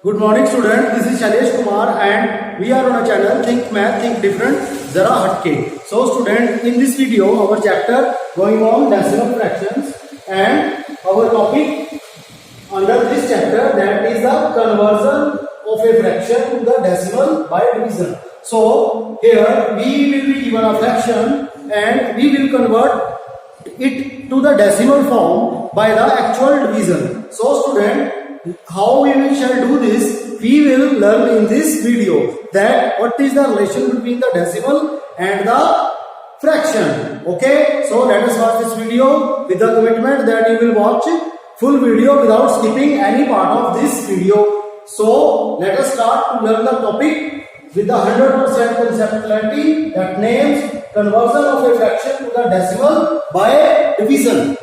Good morning student, this is Shailesh Kumar and we are on a channel Think Math, Think Different, Zara Hatke. So student, in this video our chapter going on decimal fractions and our topic under this chapter, that is the conversion of a fraction to the decimal by division. So here we will be given a fraction and we will convert it to the decimal form by the actual division. So student, how we shall do this, we will learn in this video that what is the relation between the decimal and the fraction. Okay, so let us watch this video with the commitment that you will watch full video without skipping any part of this video. So let us start to learn the topic with the 100% conceptuality, that names conversion of a fraction to the decimal by division.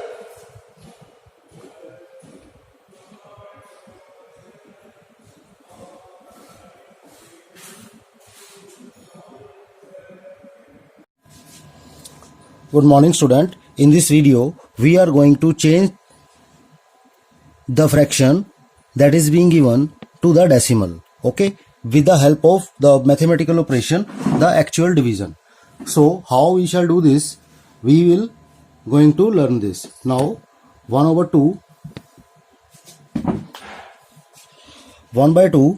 Good morning student. In this video we are going to change the fraction that is being given to the decimal, okay, with the help of the mathematical operation, the actual division. So how we shall do this, we will going to learn this. Now 1 over 2, 1 by 2,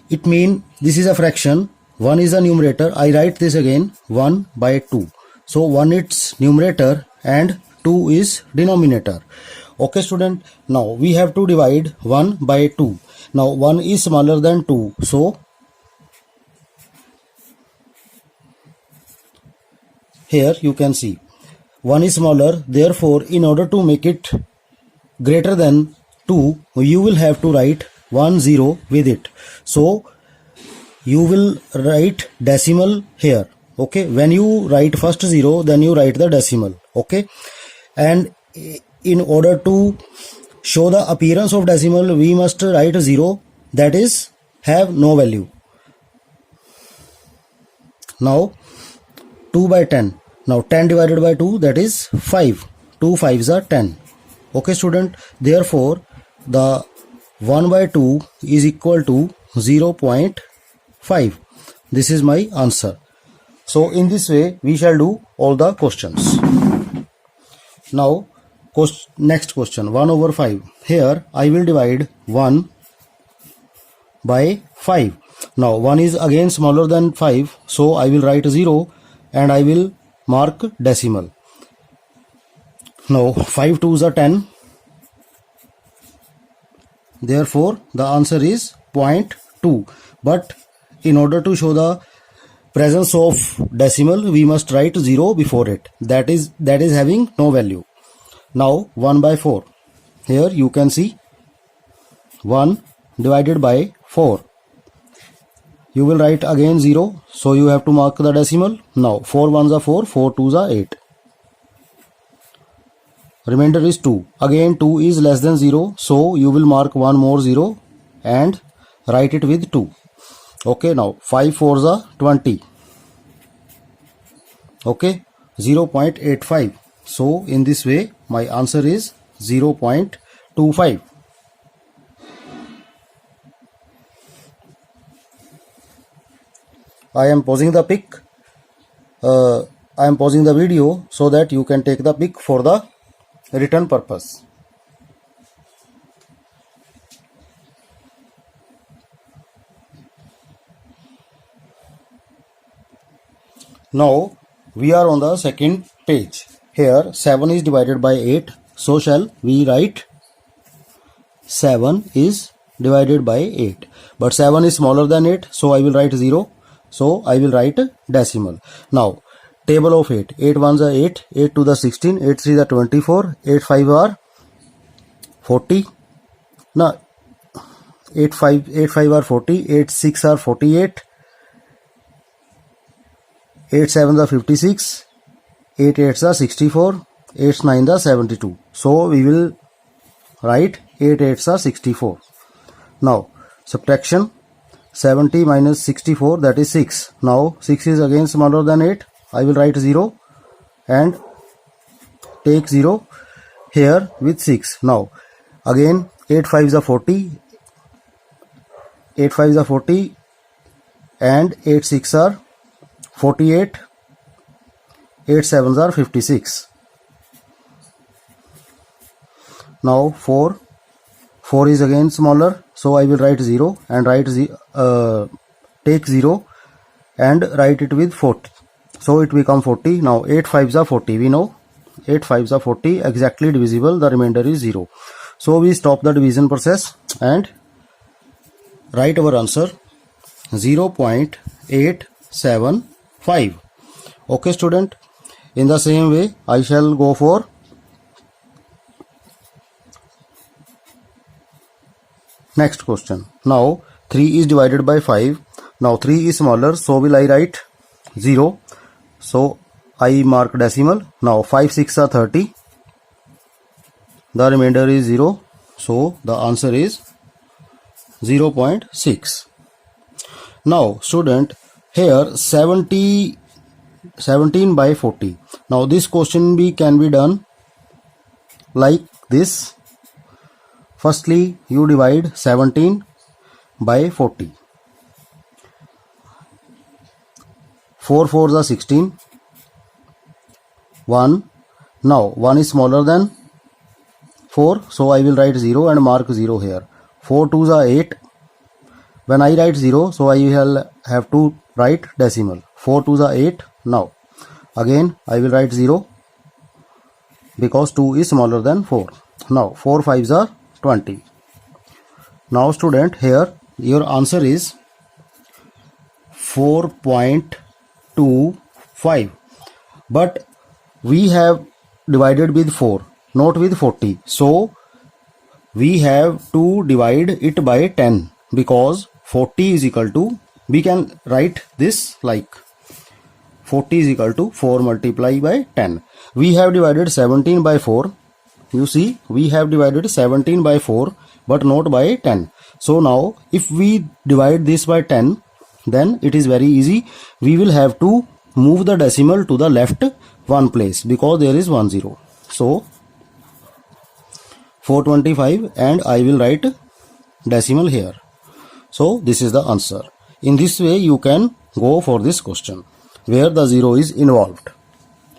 it means this is a fraction, 1 is a numerator, I write this again 1 by 2. So 1 is numerator and 2 is denominator. Okay student, now we have to divide 1 by 2. Now 1 is smaller than 2. So here you can see 1 is smaller. Therefore, in order to make it greater than 2, you will have to write 1 0 with it. So you will write decimal here. Okay, when you write first 0, then you write the decimal. Okay, and in order to show the appearance of decimal, we must write 0, that is have no value. Now 2 by 10. Now 10 divided by 2, that is 5. 2 5s are 10. Okay student, therefore the 1 by 2 is equal to 0.5. This is my answer. So in this way we shall do all the questions. Now next question, 1 over 5. Here I will divide 1 by 5. Now 1 is again smaller than 5, so I will write 0 and I will mark decimal. Now 5 2s are 10. Therefore the answer is 0.2. But in order to show the presence of decimal, we must write 0 before it. That is having no value. Now 1 by 4. Here you can see 1 divided by 4. You will write again 0. So you have to mark the decimal. Now 4 1s are 4, 4 2s are 8. Remainder is 2. Again 2 is less than 0. So you will mark one more 0 and write it with 2. Okay, now 5 4s are 20. Okay, 0.85. So in this way my answer is 0.25. I am pausing the pic. I am pausing the video so that you can take the pic for the written purpose. Now we are on the second page. Here 7 is divided by 8. So shall we write 7 is divided by 8. But 7 is smaller than 8. So I will write 0. So I will write decimal. Now table of 8. 8 1s are 8. 8 to the 16. 8 3 are 24. 8 5 are 40. Now 8 5 are 40. 8 6 are 48. 8 7s are 56. 8 8s are 64. 8 9s are 72. So we will write 8 8s are 64. Now subtraction, 70 minus 64, that is 6. Now 6 is again smaller than 8. I will write 0 and take 0 here with 6. Now again 8 5s are 40. 8 5s are 40 and 8 6 are 48, 8 7s are 56. Now 4 is again smaller, so I will write 0 and take 0 and write it with 40, so it become 40. Now 8 5s are 40, we know 8 5s are 40, exactly divisible, the remainder is 0. So we stop the division process and write our answer 0.875. Okay student, in the same way I shall go for next question. Now 3 is divided by 5. Now 3 is smaller, so will I write 0. So I mark decimal. Now 5 6 are 30. The remainder is 0. So the answer is 0.6. Now student, here 17 by 40. Now this question can be done like this. Firstly, you divide 17 by 40. 4 4s are 16. 1. Now 1 is smaller than 4, so I will write 0 and mark 0 here. 4 2s are 8. When I write 0, so I will have to write decimal. 4 2s are 8. Now again I will write 0 because 2 is smaller than 4. Now 4 5s are 20. Now student, here your answer is 4.25, but we have divided with 4, not with 40, so we have to divide it by 10, because 40 is equal to, we can write this like 40 is equal to 4 multiplied by 10. We have divided 17 by 4. You see, we have divided 17 by 4 but not by 10. So now if we divide this by 10, then it is very easy. We will have to move the decimal to the left one place because there is 1 0. So 425 and I will write decimal here. So this is the answer. In this way you can go for this question where the 0 is involved.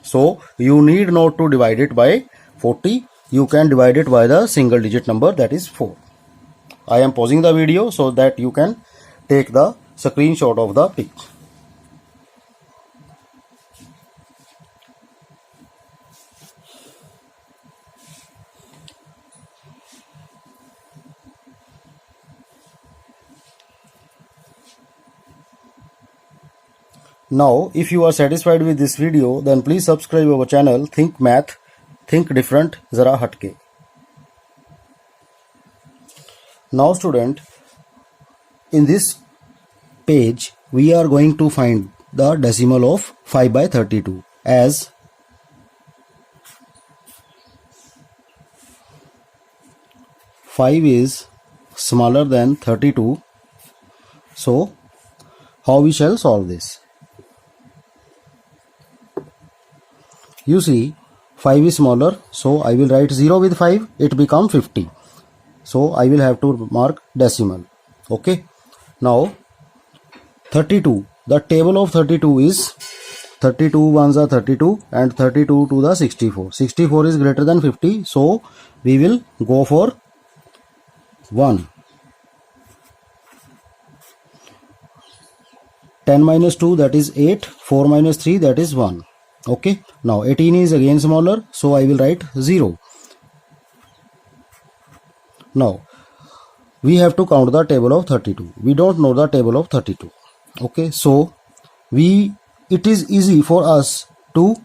So you need not to divide it by 40. You can divide it by the single digit number, that is 4. I am pausing the video so that you can take the screenshot of the pic. Now, if you are satisfied with this video, then please subscribe our channel Think Math, Think Different, Zara Hatke. Now student, in this page we are going to find the decimal of 5 by 32 as 5 is smaller than 32. So how we shall solve this? You see, 5 is smaller, so I will write 0 with 5, it becomes 50. So I will have to mark decimal. Okay. Now 32. The table of 32 is 32 ones are 32 and 32 to the 64. 64 is greater than 50. So we will go for 1. 10 minus 2, that is 8. 4 minus 3, that is 1. Okay. Now 18 is again smaller, so I will write 0. Now we have to count the table of 32. We don't know the table of 32. Okay, so it is easy for us to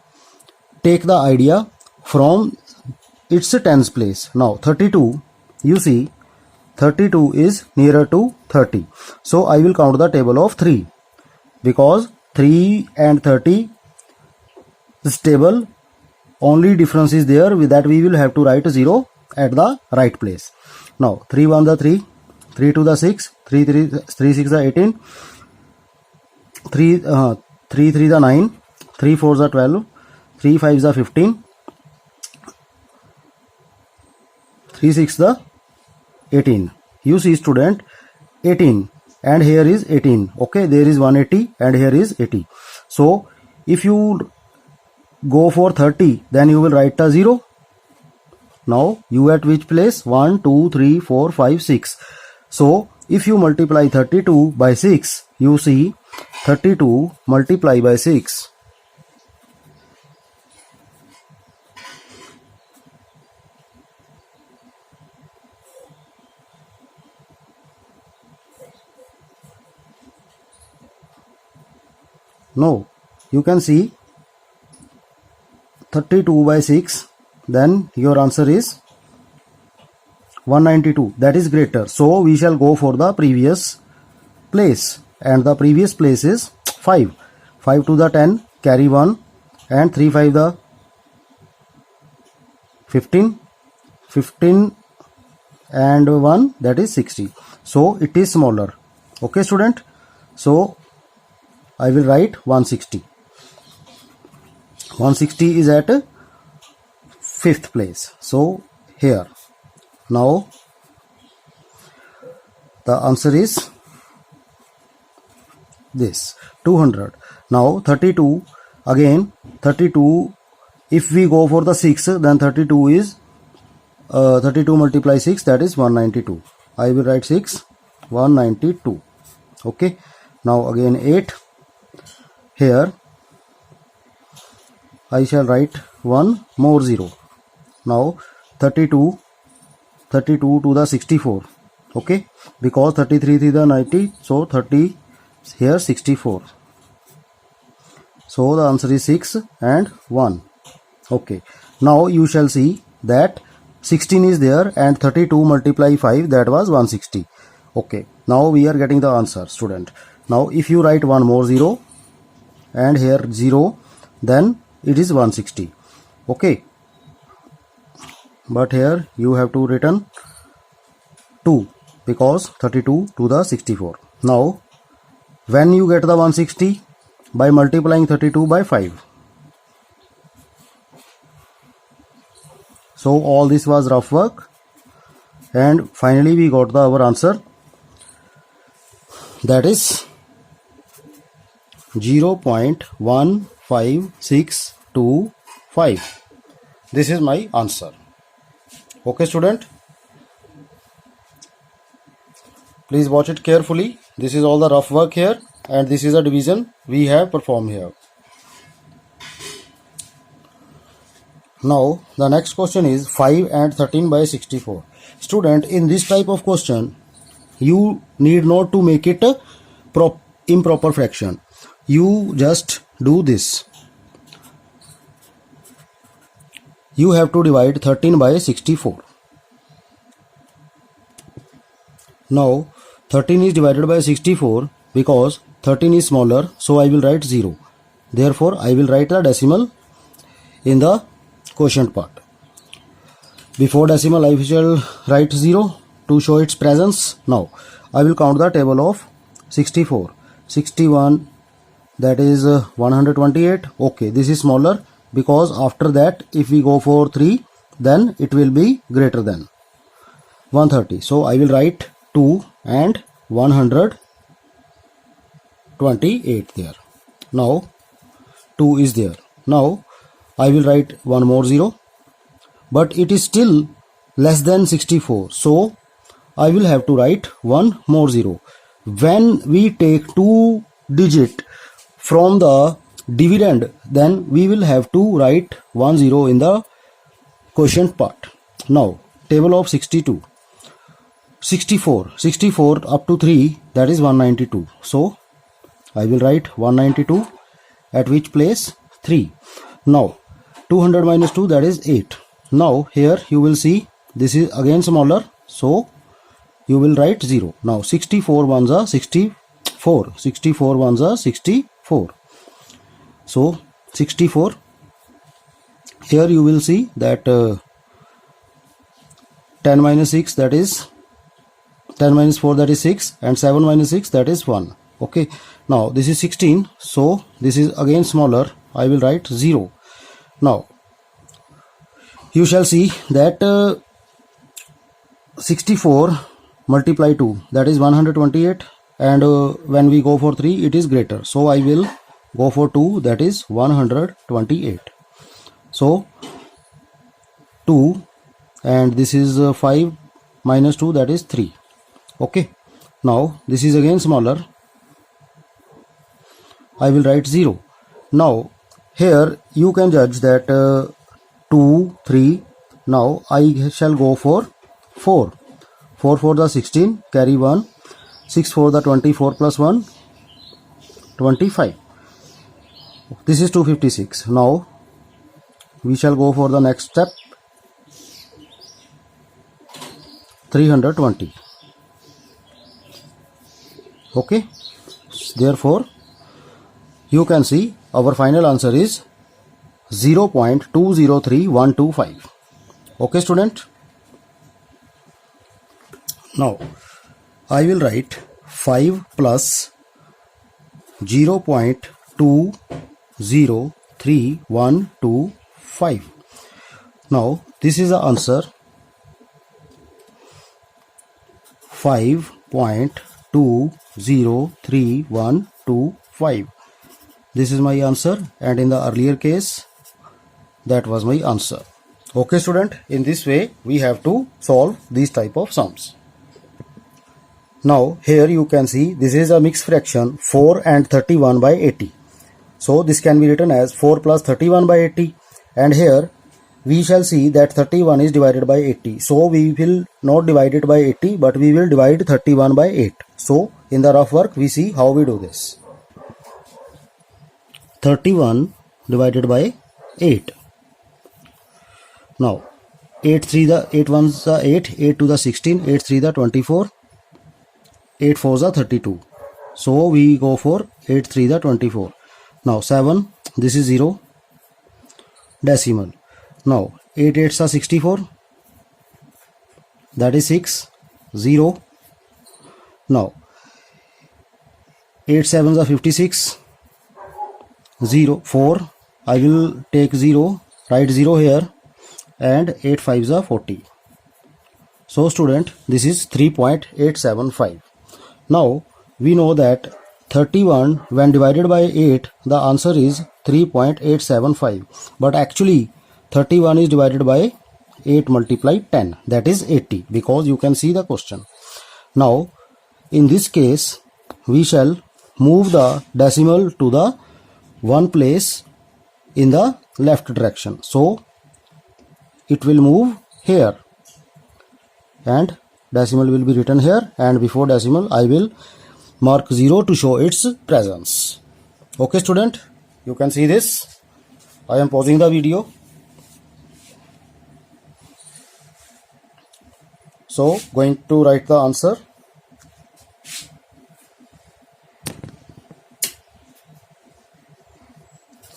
take the idea from its tens place. Now 32, you see 32 is nearer to 30. So I will count the table of 3 because 3 and 30 is table, only difference is there, with that we will have to write 0 at the right place. Now 3 1 the 3, 3 2 the 6, 3 6 the 18, 3 3 the 9, 3 4 the 12, 3 5 the 15, 3 6 the 18. You see student, 18 and here is 18. Okay, there is 180 and here is 80. So if you go for 30, then you will write a 0. Now you at which place? 1, 2, 3, 4, 5, 6. So if you multiply 32 by 6, you see 32 multiply by 6. No, you can see 32 by 6, then your answer is 192. That is greater. So we shall go for the previous place, and the previous place is 5. 5 to the 10, carry 1, and 3 5 the 15. 15 and 1, that is 60. So it is smaller. Okay, student. So I will write 160. 160 is at 5th place. So here. Now the answer is this, 200. Now 32, again 32, if we go for the 6, then 32 is 32 multiply 6, that is 192. I will write 6, 192. Okay. Now again 8. Here I shall write 1 more 0. Now 32 to the 64. Okay, because 33 to the 90, so 30 here 64. So the answer is 6 and 1. Okay, now you shall see that 16 is there and 32 multiply 5, that was 160. Okay, now we are getting the answer, student. Now if you write 1 more 0 and here 0, then it is 160. Okay, but here you have to written 2 because 32 to the 64. Now when you get the 160? By multiplying 32 by 5. So all this was rough work, and finally we got our answer, that is 0.15625. This is my answer. Okay, student, please watch it carefully. This is all the rough work here, and this is a division we have performed here. Now the next question is 5 and 13 by 64. Student, in this type of question you need not to make it a improper fraction. You just do this. You have to divide 13 by 64. Now 13 is divided by 64 because 13 is smaller, so I will write 0. Therefore I will write the decimal in the quotient part. Before decimal I shall write 0 to show its presence. Now I will count the table of 64, 61, that is 128. Okay, this is smaller because after that if we go for 3, then it will be greater than 130. So I will write 2 and 128 there. Now 2 is there. Now I will write 1 more 0, but it is still less than 64, so I will have to write 1 more 0. When we take 2 digit from the dividend, then we will have to write 1 0 in the quotient part. Now table of 62, 64 up to 3, that is 192. So I will write 192 at which place? 3. Now 200 minus 2, that is 8. Now here you will see this is again smaller, so you will write 0. Now 64 ones are 64, 64 ones are 64. So 64, here you will see that 10 minus 6, that is 10 minus 4, that is 6, and 7 minus 6, that is 1. Okay, now this is 16, so this is again smaller. I will write 0. Now you shall see that 64 multiply 2, that is 128, and when we go for 3 it is greater, so I will go for 2, that is 128. So 2, and this is 5 minus 2, that is 3. Okay, now this is again smaller, I will write 0. Now here you can judge that 2, 3. Now I shall go for 4. 4 for the 16, carry 1. 6 for the 24 plus 1, 25. This is 256. Now we shall go for the next step, 320. Okay, therefore you can see our final answer is 0.203125. Okay student, now I will write 5 plus 0.203125. Now this is the answer, 5.203125. This is my answer, and in the earlier case that was my answer. Okay student, in this way we have to solve these type of sums. Now here you can see this is a mixed fraction 4 and 31 by 80. So this can be written as 4 plus 31 by 80, and here we shall see that 31 is divided by 80. So we will not divide it by 80, but we will divide 31 by 8. So in the rough work we see how we do this. 31 divided by 8. Now 8 3 the 8 1s the 8, 8 to the 16, 8 3 the 24, 8 4s are 32. So we go for 8 3 the 24. Now 7, this is 0, decimal. Now 8 8s are 64, that is 6, 0. Now 8 7s are 56, 0, 4. I will take 0, write 0 here, and 8 5s are 40. So student, this is 3.875. Now we know that 31 when divided by 8, the answer is 3.875, but actually 31 is divided by 8 multiplied 10, that is 80, because you can see the question. Now in this case we shall move the decimal to the one place in the left direction, so it will move here and decimal will be written here, and before decimal I will mark 0 to show its presence. Okay student, you can see this. I am pausing the video. So going to write the answer.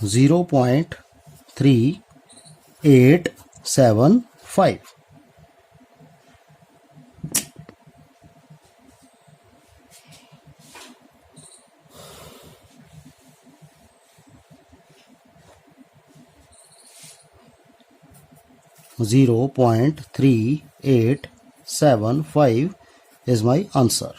.3875. .3875 is my answer.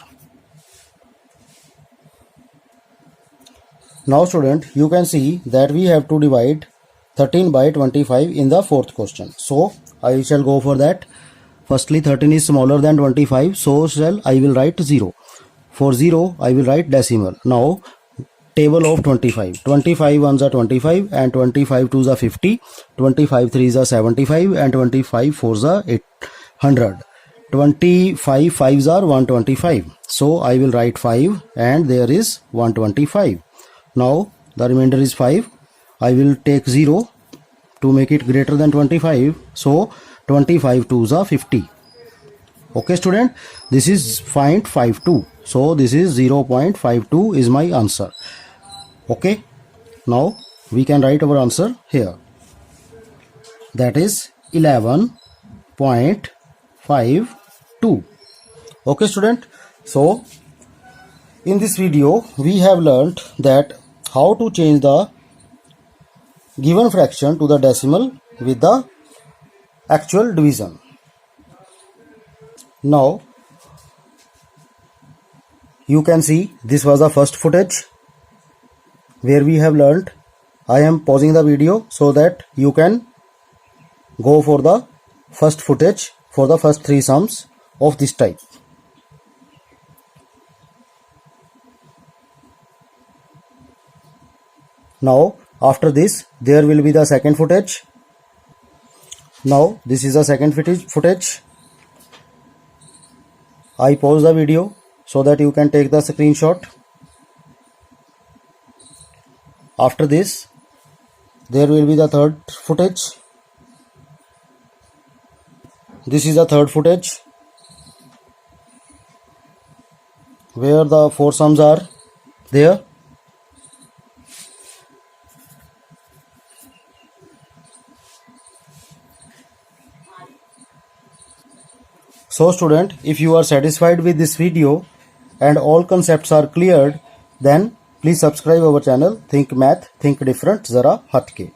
Now student, you can see that we have to divide 13 by 25 in the fourth question. So I shall go for that. Firstly 13 is smaller than 25, so I will write 0. For 0 I will write decimal. Now table of 25. 25 ones are 25, and 25 twos are 50, 25 threes are 75, and 25 fours are 800. 25 fives are 125. So I will write 5, and there is 125. Now the remainder is 5. I will take 0 to make it greater than 25. So 25 twos are 50. Okay student, this is 0.52. So this is 0.52 is my answer. Okay, now we can write our answer here. That is 11.52. Okay student, so in this video we have learnt that how to change the given fraction to the decimal with the actual division. Now you can see this was the first footage where we have learnt. I am pausing the video so that you can go for the first footage for the first 3 sums of this type. Now after this there will be the second footage. Now this is the second footage. I pause the video so that you can take the screenshot. After this there will be the third footage. This is the third footage where the 4 sums are there. So student, if you are satisfied with this video and all concepts are cleared, then please subscribe our channel Think Math, Think Different, Zara Hatke.